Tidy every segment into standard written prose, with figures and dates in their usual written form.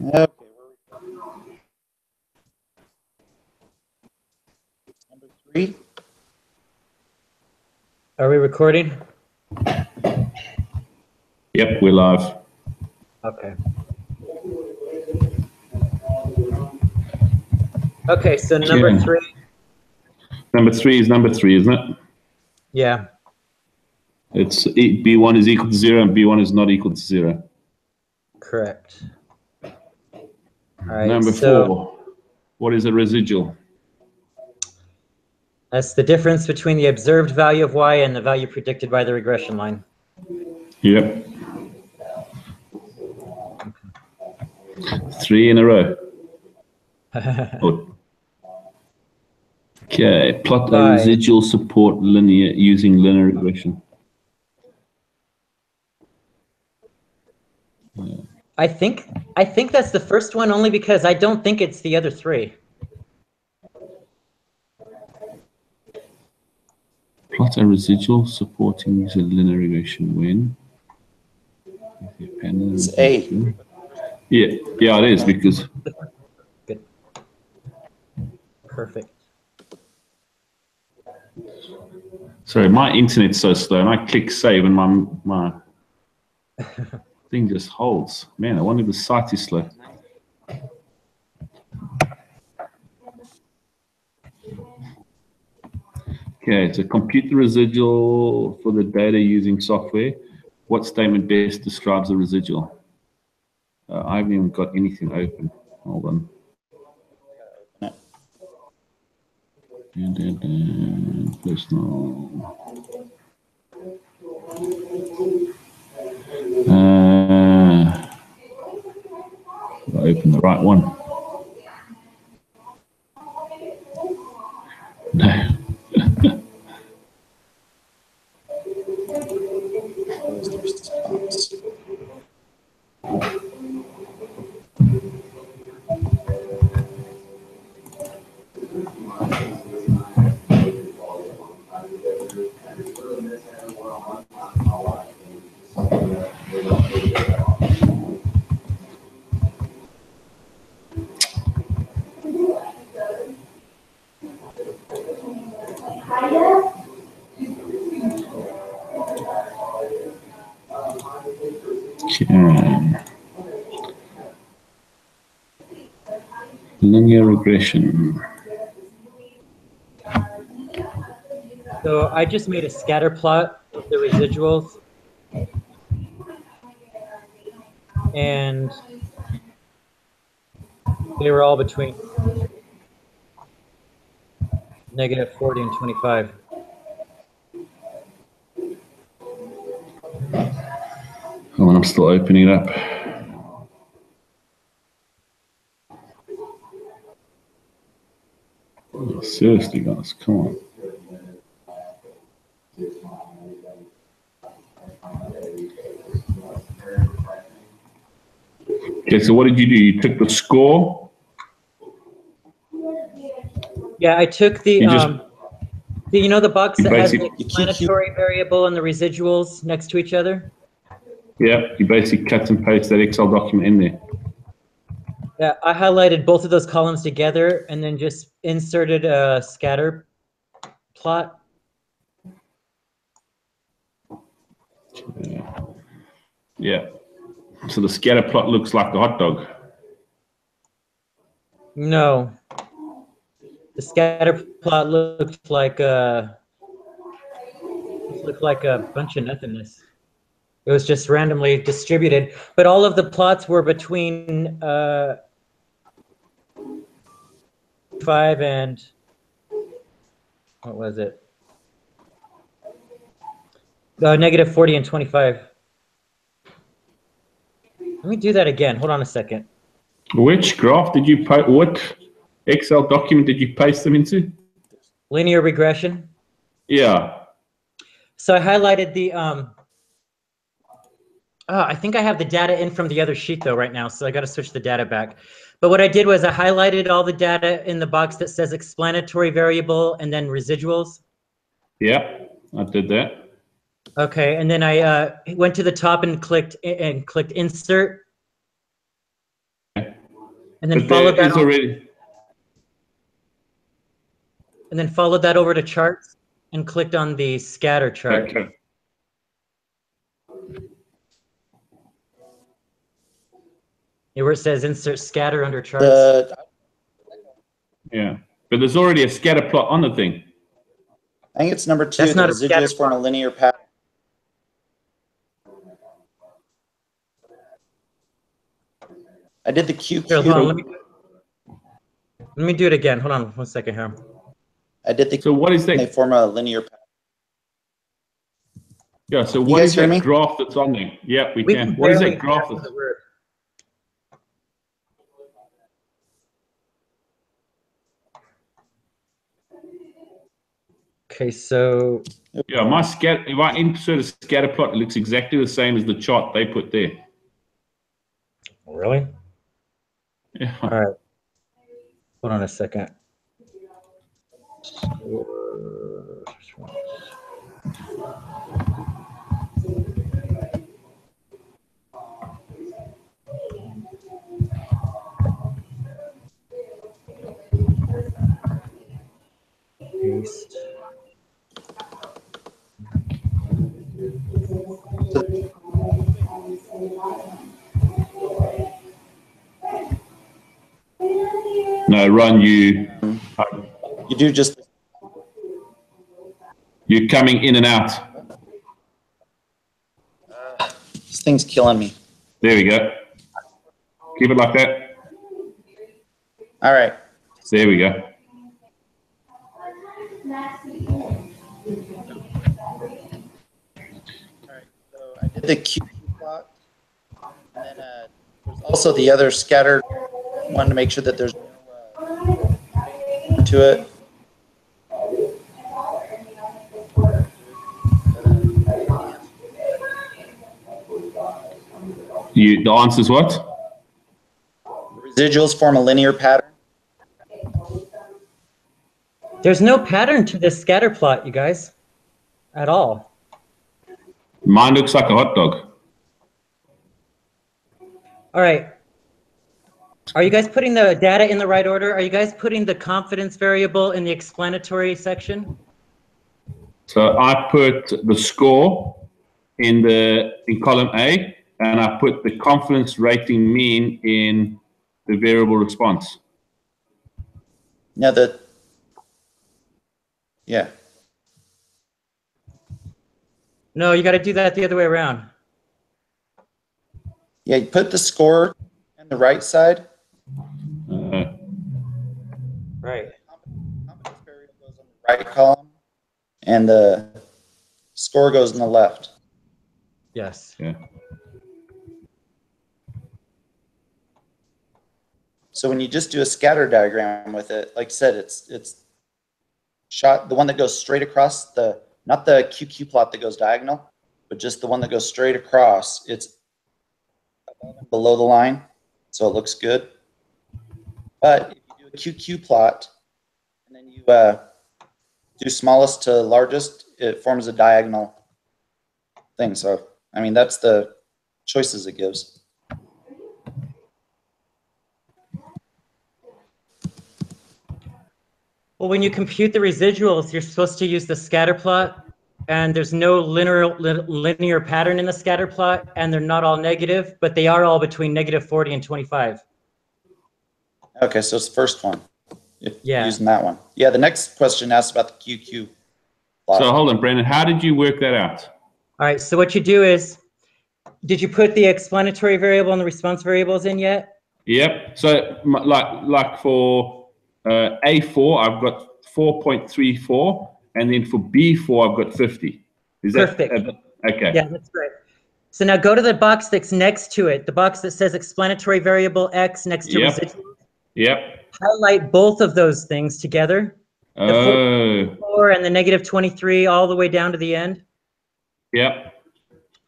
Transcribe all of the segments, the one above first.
Okay. Number 3. Are we recording? Yep, we're live. Okay. Okay, so number Yeah. 3. Number 3 is number 3, isn't it? Yeah. It's B1 is equal to 0 and B1 is not equal to 0. Correct. All right. Number so 4. What is a residual? that's the difference between the observed value of y and the value predicted by the regression line. Yep. 3 in a row. Oh. Okay, plot a 5. residual support linear using linear regression. I think that's the first one only because I don't think it's the other 3. Plot a residual supporting using linear regression when? It's A. Yeah, it is because. Good. Perfect. Sorry, my internet's so slow, and I click save, and my thing just holds. Man, I wonder if the site is slow. Okay, so compute the residual for the data using software. What statement best describes the residual? I haven't even got anything open. Hold on. Personal. Open the right one. No. There's the response. Okay. Linear regression. So I just made a scatter plot of the residuals. And they were all between -40 and 25. Hold on, I'm still opening it up. Oh, seriously, guys, come on. Okay, so what did you do? You took the score? Yeah, I took the you know the box that has the basically- explanatory variable and the residuals next to each other? Yeah, you basically cut and paste that Excel document in there. Yeah, I highlighted both of those columns together and then just inserted a scatter plot. Yeah. So the scatter plot looks like a hot dog. No. The scatter plot looked like a bunch of nothingness. It was just randomly distributed, but all of the plots were between 5 and what was it? -40 and 25. Let me do that again. Hold on a second. Which graph did you paste? What Excel document did you paste them into? Linear regression. Yeah. So I highlighted the I think I have the data in from the other sheet though right now, so I got to switch the data back. But what I did was I highlighted all the data in the box that says explanatory variable and then residuals. Yeah, I did that. Okay, and then I went to the top and clicked insert. And then But follow there that. is already. And then followed that over to charts and clicked on the scatter chart. Okay. Here where it says insert scatter under charts. Yeah, but there's already a scatter plot on the thing. I think it's number 2. That's The not a scatter residuals form a linear pattern. I did the QQ. Here, hold on, let me do it again. Hold on 1 second here. I did the. So what is They that? form a linear pattern. Yeah. So You what guys is hear that me? graph that's on there? Yeah, we We can. can What is barely that graph? hear the word. Okay, so Yeah, my scatter. If I insert a scatter plot, it looks exactly the same as the chart they put there. really? Yeah. All right. Hold on a second. Paste. No, Ron, You do just. you're coming in and out. This thing's killing me. There we go. Keep it like that. All right. There we go. So I did the QQ plot, and then there's also the other scattered one to make sure that there's no to it. The answer is what? Residuals form a linear pattern. There's no pattern to this scatter plot, you guys, at all. Mine looks like a hot dog. All right. Are you guys putting the data in the right order? Are you guys putting the confidence variable in the explanatory section? So I put the score in column A, and I put the confidence rating mean in the variable response. Now yeah. No, you got to do that the other way around. Yeah, you put the score on the right side. Right. Confidence variable goes on the right column, and the score goes on the left. Yes. Yeah. So when you just do a scatter diagram with it, like I said, it's shot the one that goes straight across the, not the QQ plot that goes diagonal, but just the one that goes straight across. It's below the line, so it looks good. But if you do a QQ plot and then you do smallest to largest, it forms a diagonal thing. So I mean, that's the choices it gives. Well, when you compute the residuals, you're supposed to use the scatter plot, and there's no linear pattern in the scatter plot, and they're not all negative, but they are all between -40 and 25. Okay, so it's the first one. Yeah. Using that one. Yeah, the next question asks about the QQ plot. So hold on, Brandon, how did you work that out? All right, so what you do is, did you put the explanatory variable and the response variables in yet? Yep. So like for A4, I've got 4.34, and then for B4, I've got 50. Is that Perfect. okay? Yeah, that's right. So now go to the box that's next to it, the box that says explanatory variable X next to residuals. Yep. Highlight both of those things together. The 4 and the -23 all the way down to the end. Yep.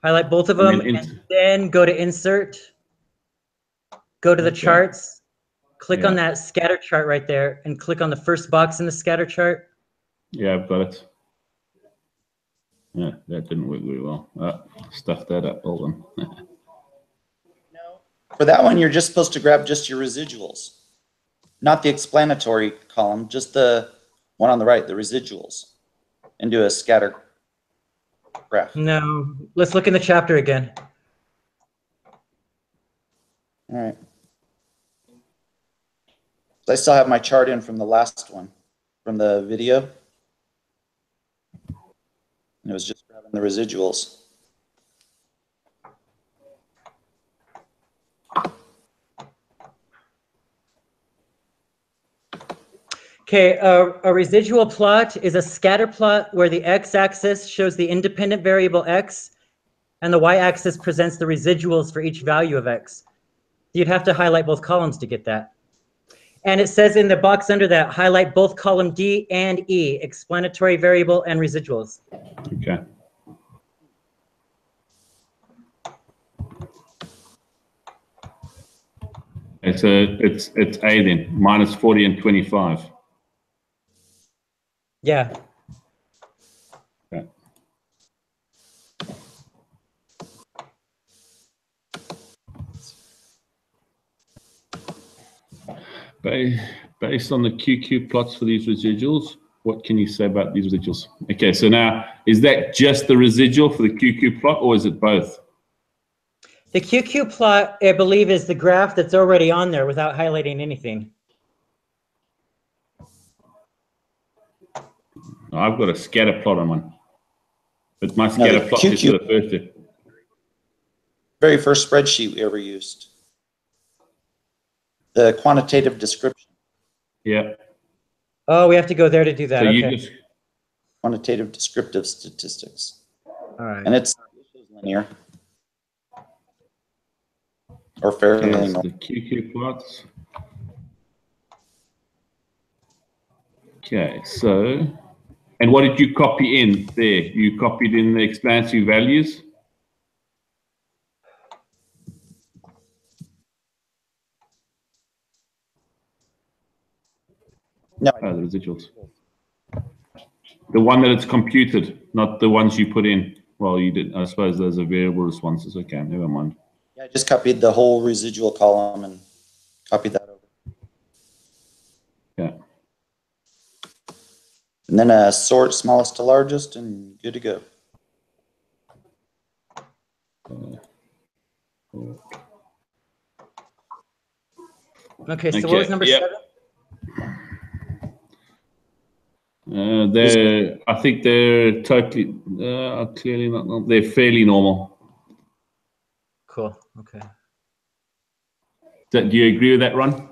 Highlight both of them, and then go to insert. Go to the charts. Click on that scatter chart right there, and click on the first box in the scatter chart. Yeah, I've got it. Yeah, that didn't work very well. Stuff that up. Hold on. No. For that one, you're just supposed to grab just your residuals, not the explanatory column, just the one on the right, the residuals, and do a scatter graph. No, let's look in the chapter again. All right. So I still have my chart in from the last one, from the video. And it was just grabbing the residuals. Okay, a residual plot is a scatter plot where the x-axis shows the independent variable x, and the y-axis presents the residuals for each value of x. You'd have to highlight both columns to get that. And it says in the box under that, highlight both column D and E, explanatory variable and residuals. Okay. It's A then, minus 40 and 25. Yeah. Okay. Based on the QQ plots for these residuals, what can you say about these residuals? Okay, so now, is that just the residual for the QQ plot, or is it both? The QQ plot, I believe, is the graph that's already on there without highlighting anything. I've got a scatter plot on mine, but my scatter plot is to the first two. Very first spreadsheet we ever used. The quantitative description. Yeah. Oh, we have to go there to do that. So you Okay. just Quantitative descriptive statistics. All right. And it's linear. Or fairly linear. the QQ plots. Okay, so, and what did you copy in there? You copied in the explanatory values? No. Oh, the residuals. The one that it's computed, not the ones you put in. Well, you did. I suppose those are variable responses. Okay, never mind. Yeah, I just copied the whole residual column and copied that over. Yeah. And then sort smallest to largest and good to go. Okay, so what was number 7? I think they're totally, clearly not, they're fairly normal. Cool, okay. Do you agree with that, Ron?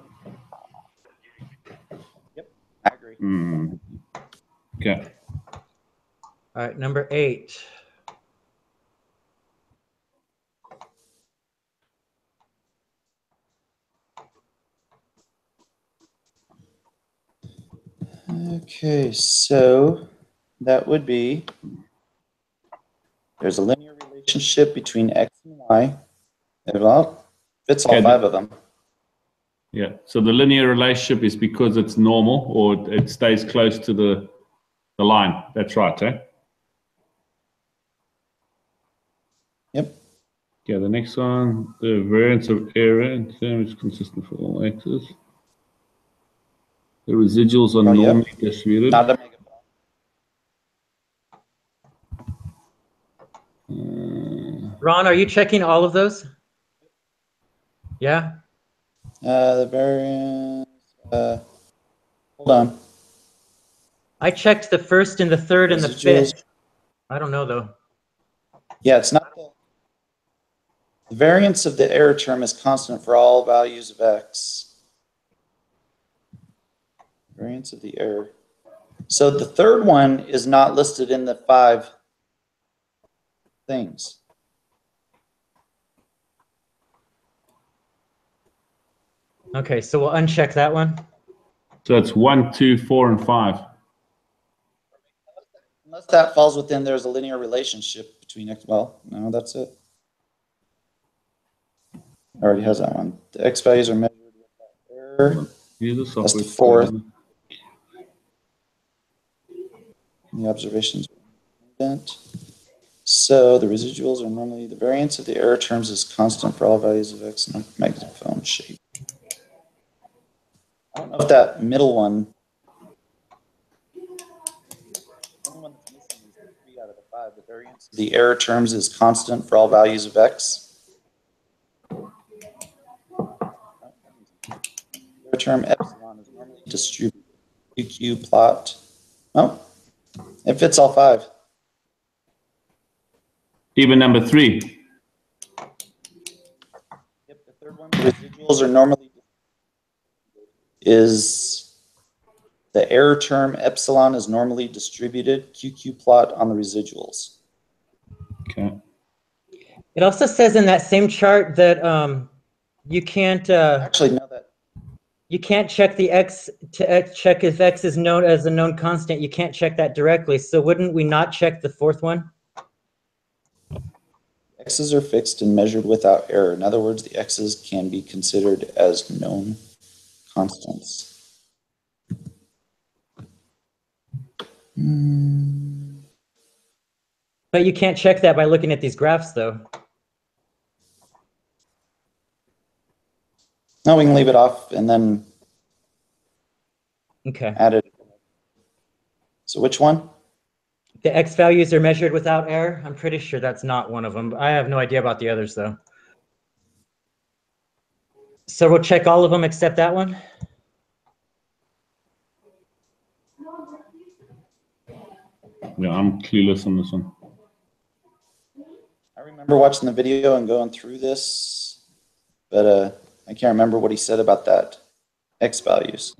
Yep, I agree. Okay. All right, number 8. Okay, so that would be, there's a linear relationship between X and Y. Well, fits all 5 of them. Yeah, so the linear relationship is because it's normal or it stays close to the line. That's right, eh? Yep. Yeah, the next one, the variance of error in terms is consistent for all x's. The residuals are normally distributed. Not a Ron, are you checking all of those? Yeah? the variance, hold on. I checked the first and the third and the Residuals. 5th. I don't know, though. Yeah, it's not the variance of the error term is constant for all values of X. Variance of the error. So the third one is not listed in the 5 things. Okay, so we'll uncheck that one. So it's 1, 2, 4, and 5. Unless that falls within, there's a linear relationship between X. Well, no, that's it. Already has that one. The X values are measured with that error. That's the 4th. The observations are independent. So the residuals are normally, the variance of the error terms is constant for all values of x in a magnetophone shape. I don't know if that middle one, the only one that's missing is the 3 out of the 5. The variance of the error terms is constant for all values of x. The error term epsilon is normally distributed. QQ plot. Oh, it fits all 5. Even number 3. Yep, the third one, the residuals are normally is the error term epsilon is normally distributed. QQ plot on the residuals. Okay. It also says in that same chart that you can't Actually, no, that you can't check the x to check if x is known as a known constant. You can't check that directly. So wouldn't we not check the fourth one? x's are fixed and measured without error. In other words, the x's can be considered as known constants. But you can't check that by looking at these graphs, though. No, we can leave it off and then Okay. add it. So which one? The x values are measured without error. I'm pretty sure that's not one of them. I have no idea about the others, though. So we'll check all of them except that one. Yeah, I'm clueless on this one. I remember watching the video and going through this, but I can't remember what he said about that x values.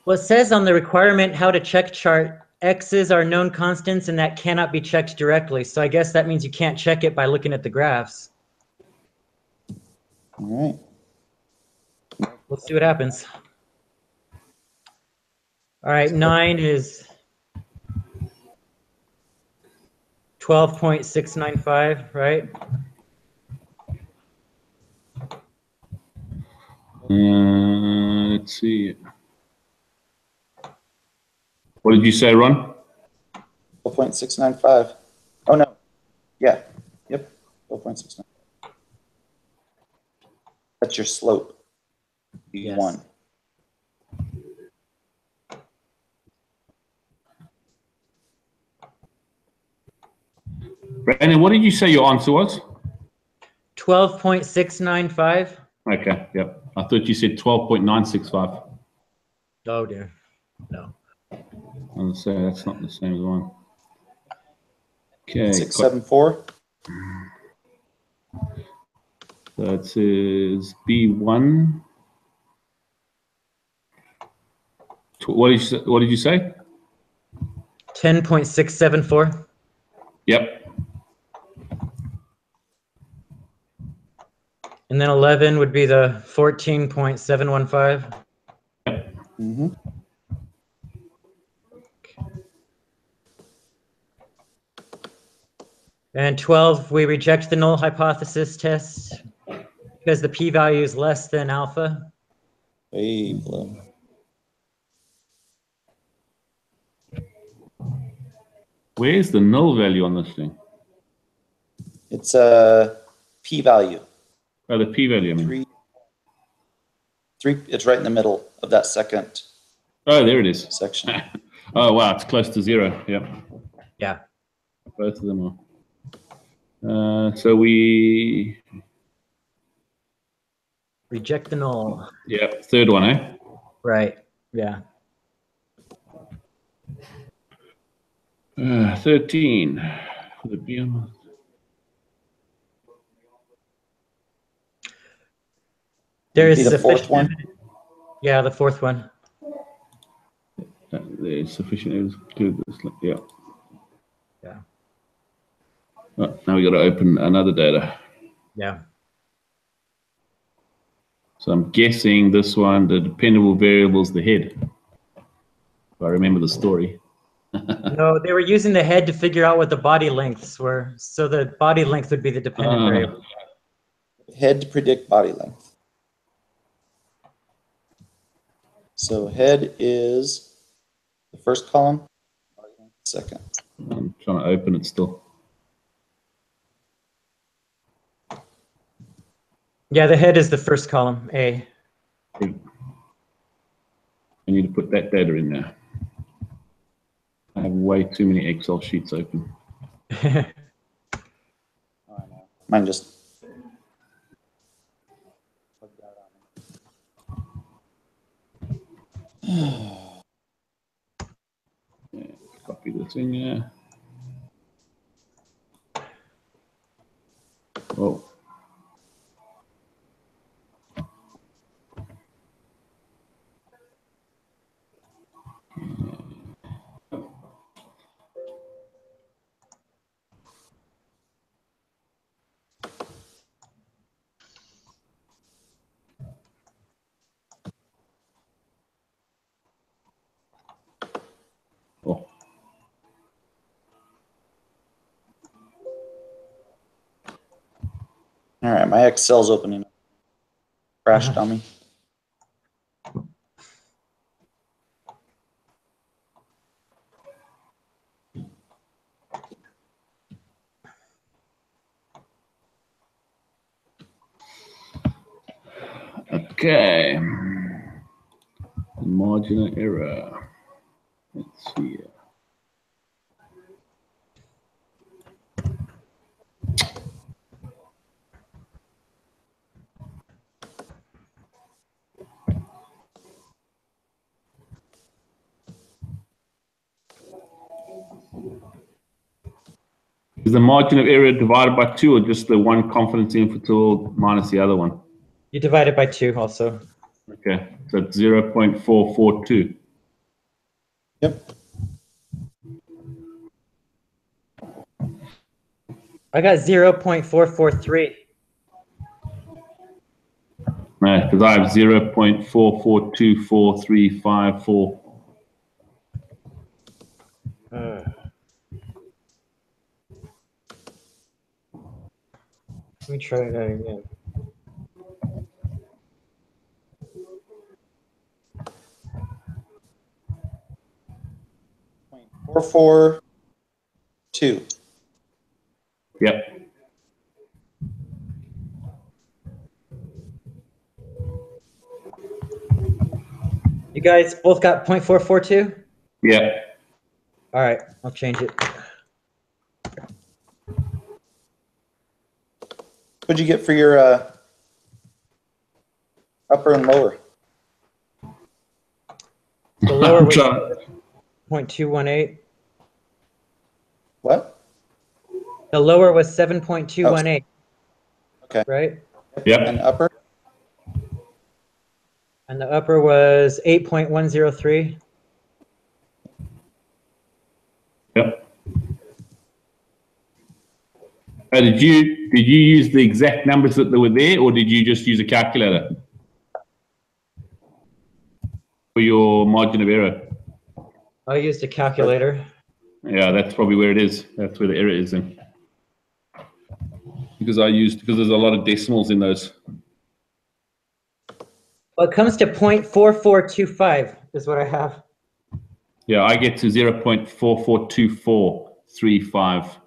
Well, it says on the requirement how to check chart, x's are known constants and that cannot be checked directly. So I guess that means you can't check it by looking at the graphs. All right. Let's see what happens. All right, 9 is 12.695, right? Let's see. What did you say, Ron? 12.695. Oh, no. Yeah. Yep. 12.69. That's your slope. Yes. B1. Brandon, what did you say your answer was? 12.695. Okay, yep. I thought you said 12.965. Oh dear. No. I was going to say that's not the same as one. Okay. 674. So it says B1. What did you say? 10.674. Yep. And then 11 would be the 14.715. Yep. Mm-hmm. And 12, we reject the null hypothesis test because the p-value is less than alpha. Way below. Where's the null value on this thing? It's a p-value. Oh, the p-value, I mean. Three. It's right in the middle of that second Oh, there it is. section. Oh, wow, it's close to 0. Yep. Yeah. Both of them are. So we... Reject the null. Yeah, third one, eh? Right. Yeah. 13 for the BM. There Be is the fourth sufficient one. evidence. Yeah, the fourth one. There's sufficient evidence to do this. Yeah. Yeah. Oh, now we got to open another data. Yeah. So I'm guessing this one, the dependable variable is the head. If I remember the story. No, they were using the head to figure out what the body lengths were. So the body length would be the dependent variable. Head to predict body length. So head is the first column, body length second. I'm trying to open it still. Yeah, the head is the first column, A. I need to put that data in there. I have way too many Excel sheets open. Mine just. Copy this in here. Oh. Oh. All right, my Excel's opening. Crashed on me. Okay. Margin of error. Let's see here. Is the margin of error divided by 2 or just the one confidence interval minus the other one? You divide it by 2 also. Okay, so it's 0.442. Yep. I got 0.443. No, because I have 0.4424354. Let me try that again. .442. Yep. You guys both got 0.442? Yeah. All right, I'll change it. What'd you get for your upper and lower? The lower was 0.218. What? The lower was 7.218. Okay. Right? Yep. And upper? And the upper was 8.103. Yep. Did you use the exact numbers that were there, or did you just use a calculator for your margin of error? I used a calculator. Yeah, that's probably where it is. That's where the error is in. Because there's a lot of decimals in those. Well, it comes to 0.4425 is what I have. Yeah, I get to 0.442435.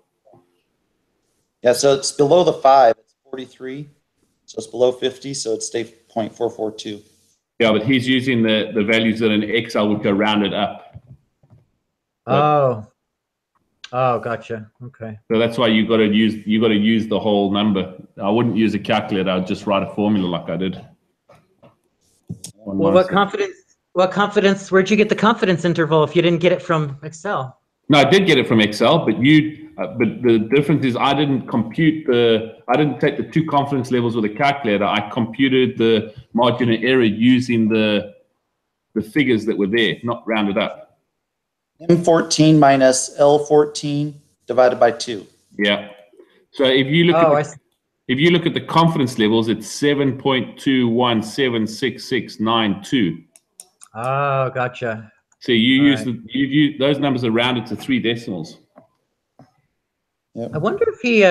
Yeah, so it's below the 5. It's 43. So it's below 50, so it'd stay 0.442. Yeah, but he's using the values that in Excel which are rounded up. Oh. Oh, gotcha. Okay. So that's why you got to use the whole number. I wouldn't use a calculator. I'd just write a formula like I did. Well, what confidence, where'd you get the confidence interval if you didn't get it from Excel? No, I did get it from Excel, but but the difference is I didn't take the 2 confidence levels with a calculator. I computed the margin of error using the figures that were there, not rounded up. M14 minus L14 divided by 2. Yeah. So if you look if you look at the confidence levels, it's 7.21766692. Oh, gotcha. So you use those numbers are rounded to 3 decimals. I wonder if he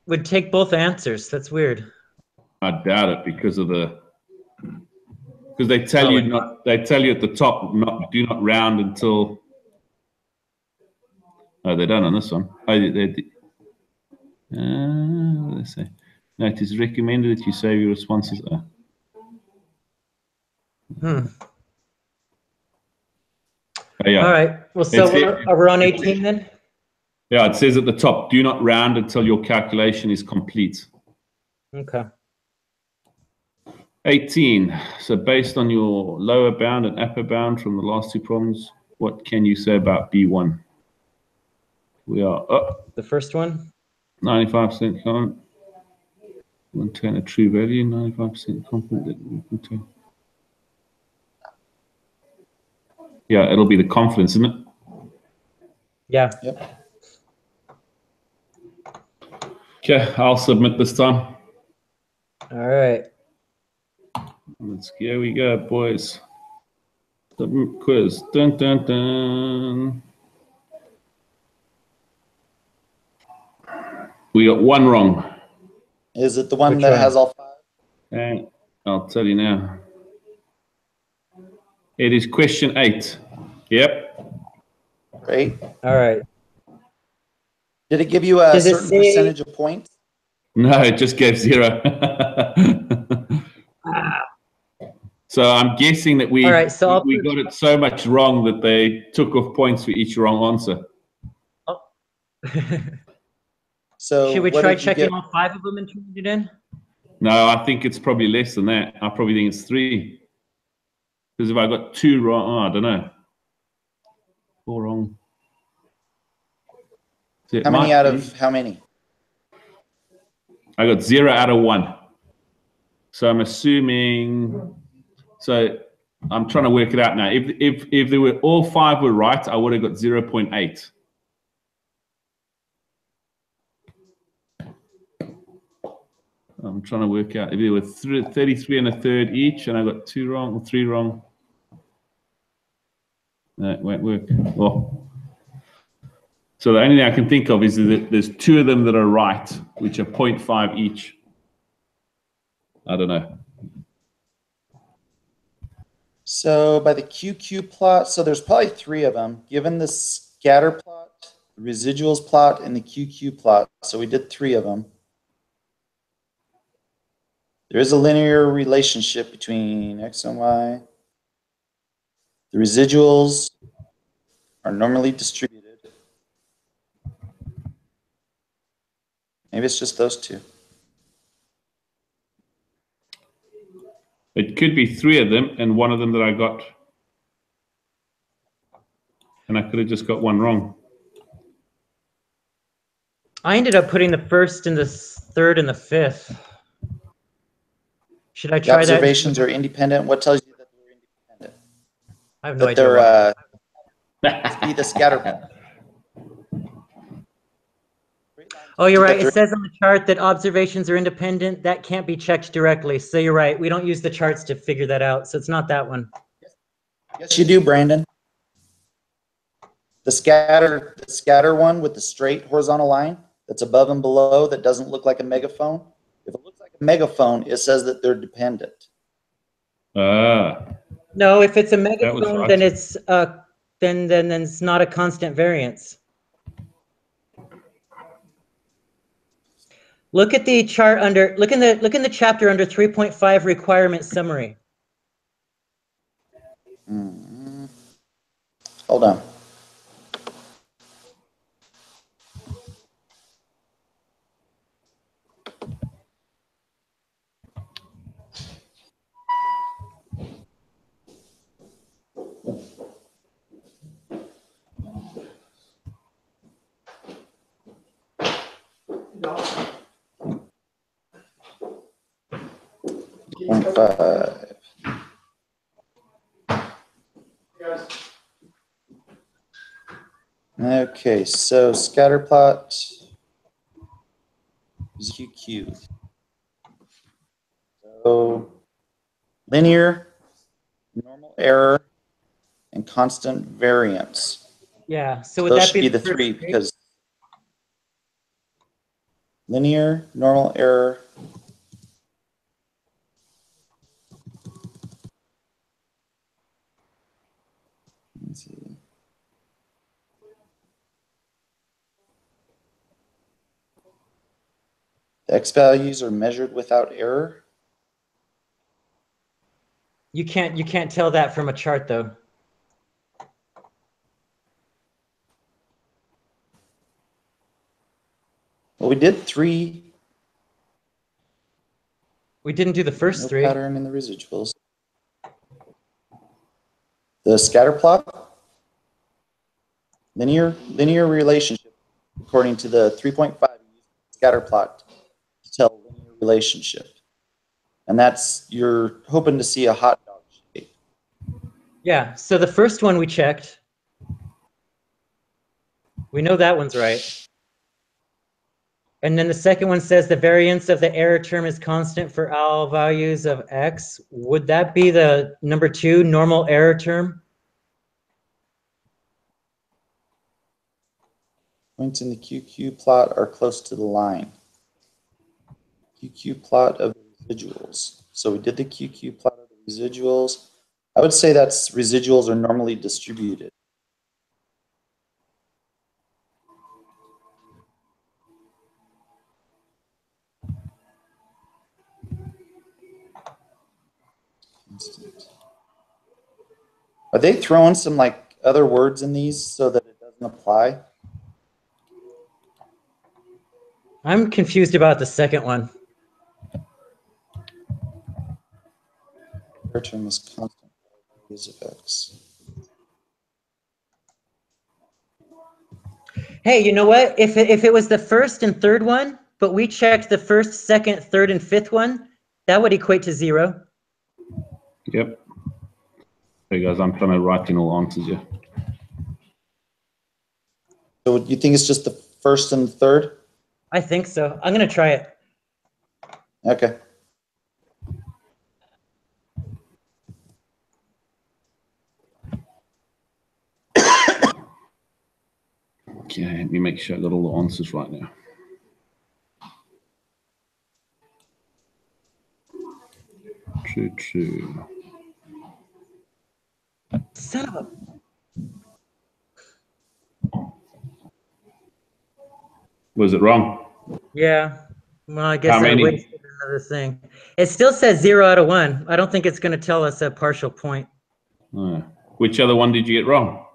would take both answers. That's weird. I doubt it because they tell you at the top do not round until Oh, they're done on this one. Oh, what do they say? No, it is recommended that you save your responses. Hmm. Oh, yeah. All right. Well, so we're on 18 then? Yeah, it says at the top, do not round until your calculation is complete. Okay. 18. So based on your lower bound and upper bound from the last two problems, what can you say about B1? We are up. The first one? 95% confident. We'll turn a true value, 95% confident that we can turn. Yeah, it'll be the confidence, isn't it? Yeah. Yep. Okay, I'll submit this time. All right. Here we go, boys. Submit quiz. Dun, dun, dun. We got one wrong. Is it the one Which that one? has all 5? And I'll tell you now. It is question 8. Yep. Great. All right. Did it give you a Does it certain say- percentage of points? No, it just gave 0. So I'm guessing that we All right, so we got it so much wrong that they took off points for each wrong answer. So Should we what try did you checking get? all 5 of them and turning it in? No, I think it's probably less than that. I probably think it's 3. Because if I got 2 wrong, I don't know. 4 wrong. So How many out of how many? I got 0 out of 1. So I'm assuming. So I'm trying to work it out now. If they were all 5 were right, I would have got 0.8. I'm trying to work out if there were 33 and a third each, and I got 2 wrong or 3 wrong. No, it won't work. Well, so the only thing I can think of is that there's 2 of them that are right, which are 0.5 each. I don't know. So by the QQ plot, so there's probably 3 of them. Given the scatter plot, the residuals plot, and the QQ plot, so we did 3 of them. There is a linear relationship between X and Y. The residuals are normally distributed. Maybe it's just those 2. It could be 3 of them and 1 of them that I got. And I could have just got 1 wrong. I ended up putting the first and the third and the 5th. Should I The try that? observations are independent. What tells you that they're independent? I have no That idea. they're be the scatter plot. Oh, you're right. It says on the chart that observations are independent. That can't be checked directly. So you're right. We don't use the charts to figure that out. So it's not that one. Yes, you do, Brandon. The scatter one with the straight horizontal line that's above and below that doesn't look like a megaphone. If it looks like a megaphone, it says that they're dependent. No, if it's a megaphone, right. then it's then it's not a constant variance. Look at the chart under look in the chapter under 3.5 requirement summary. Hold on. .5. Okay, so scatter plot is QQ. So linear, normal error, and constant variance. Yeah. So would Those that should be be the first 3 page? because linear, normal error. Let's see. The X values are measured without error. You can't tell that from a chart though. Well, we did 3. We didn't do the first No 3. pattern in the residuals. The scatter plot, linear relationship, according to the 3.5 scatter plot to tell linear relationship. And that's, you're hoping to see a hot dog shape. Yeah, so the first one we checked. We know that one's right. And then the second one says the variance of the error term is constant for all values of x. Would that be the number 2, normal error term? Points in the QQ plot are close to the line. QQ plot of the residuals. So we did the QQ plot of the residuals. I would say that's residuals are normally distributed. Are they throwing some like other words in these so that it doesn't apply? I'm confused about the second one. Error term is constant values of x. Hey, you know what? If it was the first and third one, but we checked the first, second, third, and fifth one, that would equate to 0. Yep. Hey guys, I'm trying to write in all answers here. So you think it's just the first and third? I think so. I'm going to try it. Okay. Okay, let me make sure I got all the answers right now. True. Son of a... Was it wrong? Yeah. Well, I guess How I many? wasted another thing. It still says 0 out of 1. I don't think it's going to tell us a partial point. Which other one did you get wrong?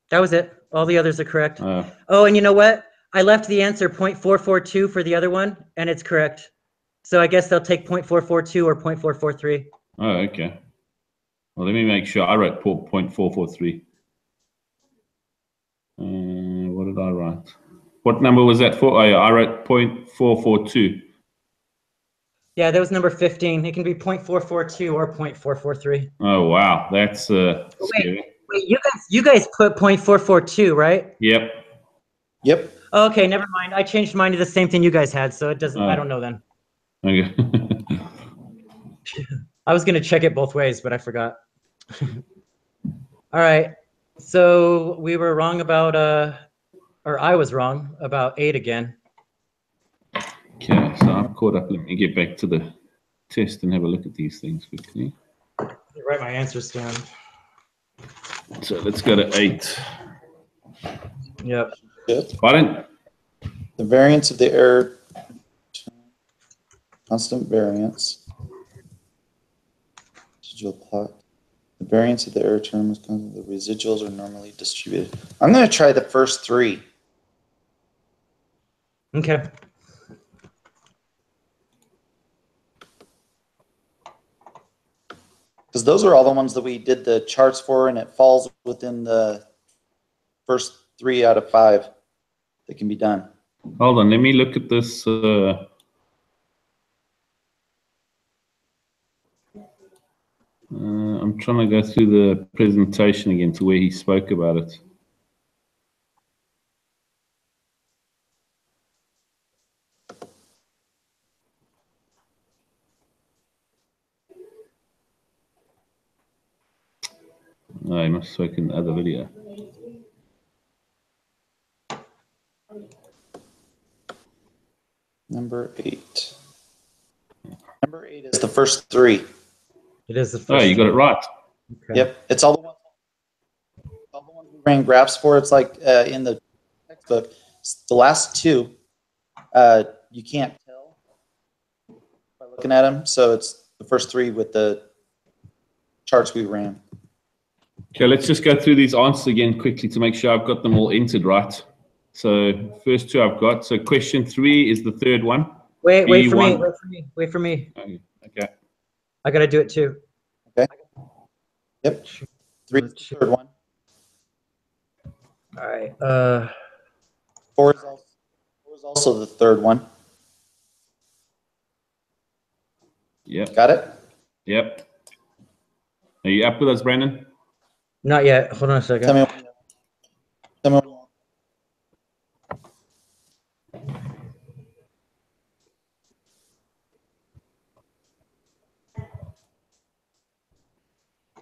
That was it. All the others are correct. Oh, And you know what? I left the answer 0.442 for the other one, and it's correct. So I guess they'll take 0.442 or 0.443. Okay. Well, let me make sure. I wrote 0.443. What did I write? What number was that for? Oh, yeah, I wrote 0.442. Yeah, that was number 15. It can be 0.442 or 0.443. Oh, wow. That's scary. Wait, you guys put 0.442, right? Yep. Yep. Okay, never mind. I changed mine to the same thing you guys had, so it doesn't. I Oh. don't know then. Okay. I was gonna check it both ways, but I forgot. All right. So we were wrong about or I was wrong about 8 again. Okay, so I'm caught up. Let me get back to the test and have a look at these things quickly. Write my answers down. So let's go to 8. Yep. Why don't The variance of the error, constant variance. Residual plot. The variance of the error term is constant. The residuals are normally distributed. I'm going to try the first 3. Okay. Because those are all the ones that we did the charts for, and it falls within the first 3 out of 5 that can be done. hold on? Let me look at this. I'm trying to go through the presentation again to where he spoke about it. Oh, I must have spoken in the other video. Number 8. Number 8 is the first 3. It is the first. Oh, you got it right. Okay. Yep, it's all the ones we ran graphs for. It's like in the text but the last two, you can't tell by looking at them. So it's the first three with the charts we ran. Okay, let's just go through these answers again quickly to make sure I've got them all entered right. So first two I've got. So question 3 is the third one. Wait for me. B1. Wait for me. Okay. I gotta do it too. Okay. Yep. 3 is the third one. All right. 4 is also the third one. Yep. Got it? Yep. Are you up with us, Brandon? Not yet. Hold on a second. Tell me when you want.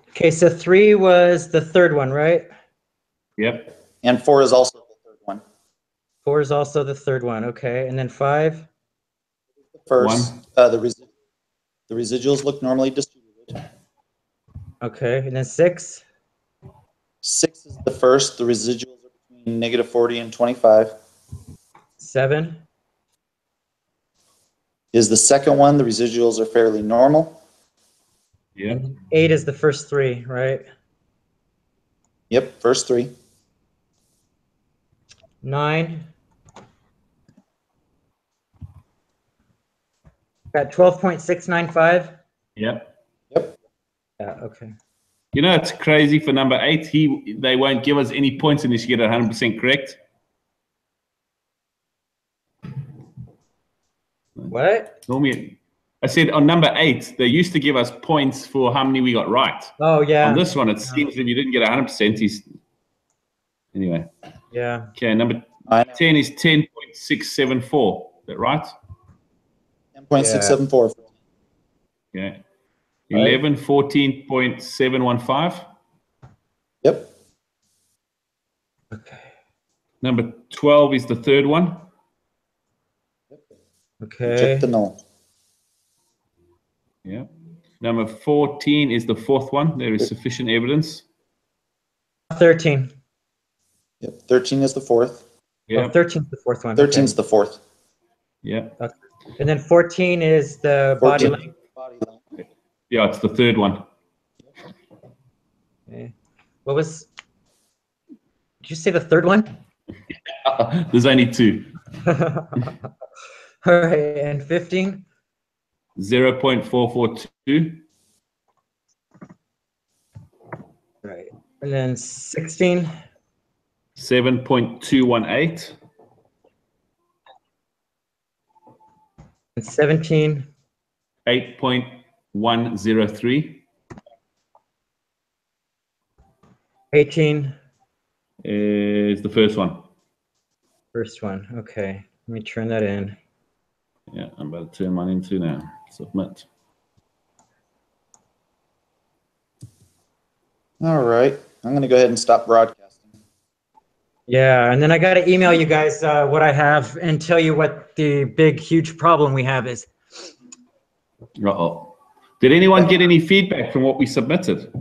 Okay, so 3 was the third one, right? Yep. And 4 is also the third one. 4 is also the third one. Okay, and then 5. First, the residuals look normally distributed. Okay, and then 6. 6 is the first. The residuals are between -40 and 25. 7. Is the second one. The residuals are fairly normal. Yep. 8 is the first 3, right? Yep, first 3. 9. Got 12.695. Yep. Yep. Yeah, okay. You know, it's crazy for number 8. They won't give us any points unless you get 100% correct. What? Normally, I said on number 8, they used to give us points for how many we got right. Oh, yeah. On this one, it seems if you didn't get 100%, anyway. Yeah. Okay, number 10 is 10.674. Is that right? 10.674. Okay. 11, 14.715. Yep. Okay. Number 12 is the third one. Okay. Check the null. Yeah. Number 14 is the fourth one. There is sufficient evidence. 13. Yep. 13 is the fourth. Yeah. Oh, 13 is the fourth one. 13 is Okay. the fourth. Yeah. Okay. And then 14 is the body 14. length. Body length. Yeah, it's the third one. Okay. What was? Did you say the third one? There's only 2. All right, and 15. 0.442. Right, and then 16. 7.218. And 17. 8.103. 18. Is the first one. First one. Okay, let me turn that in. Yeah, I'm about to turn mine into now. Submit. All right. I'm going to go ahead and stop broadcasting. Yeah, and then I got to email you guys what I have and tell you what the big, huge problem we have is. Uh-oh. Did anyone get any feedback from what we submitted?